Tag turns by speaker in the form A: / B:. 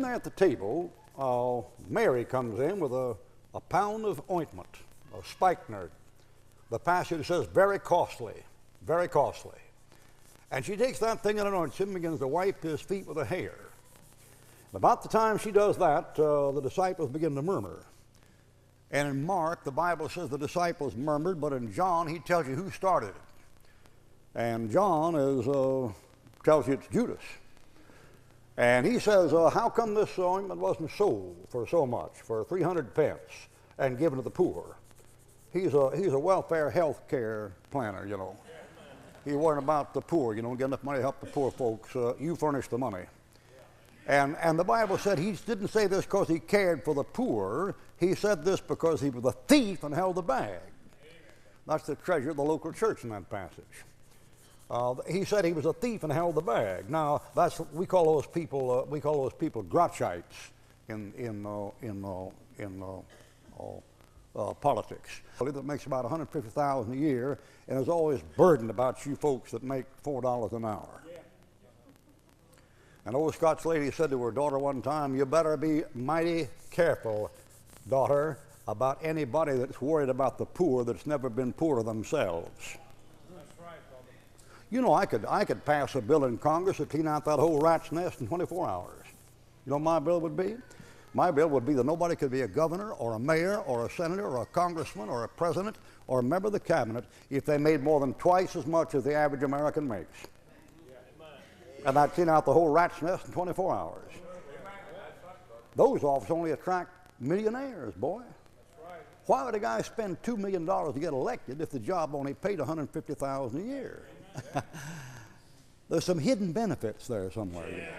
A: There at the table, Mary comes in with a pound of ointment, a spikenard. The passage says very costly, very costly. And she takes that thing and anoints him and begins to wipe his feet with a hair. About the time she does that, the disciples begin to murmur. And in Mark, the Bible says the disciples murmured, but in John, he tells you who started it. And John tells you it's Judas. And he says, how come this ointment wasn't sold for so much, for 300 pence, and given to the poor? He's a welfare health care planner, you know. He worried about the poor, you know, get enough money to help the poor folks. You furnish the money. And the Bible said he didn't say this because he cared for the poor. He said this because he was a thief and held the bag. That's the treasure of the local church in that passage. He said he was a thief and held the bag. Now we call those people Gracchites in politics. That makes about $150,000 a year and is always burdened about you folks that make $4 an hour. An old Scotch lady said to her daughter one time, "You better be mighty careful, daughter, about anybody that's worried about the poor that's never been poor themselves." That's right, Father. You know, I could pass a bill in Congress to clean out that whole rat's nest in 24 hours. You know what my bill would be? My bill would be that nobody could be a governor or a mayor or a senator or a congressman or a president or a member of the cabinet if they made more than twice as much as the average American makes. And I'd clean out the whole rat's nest in 24 hours. Those offices only attract millionaires, boy. Why would a guy spend $2 million to get elected if the job only paid $150,000 a year? There's some hidden benefits there somewhere.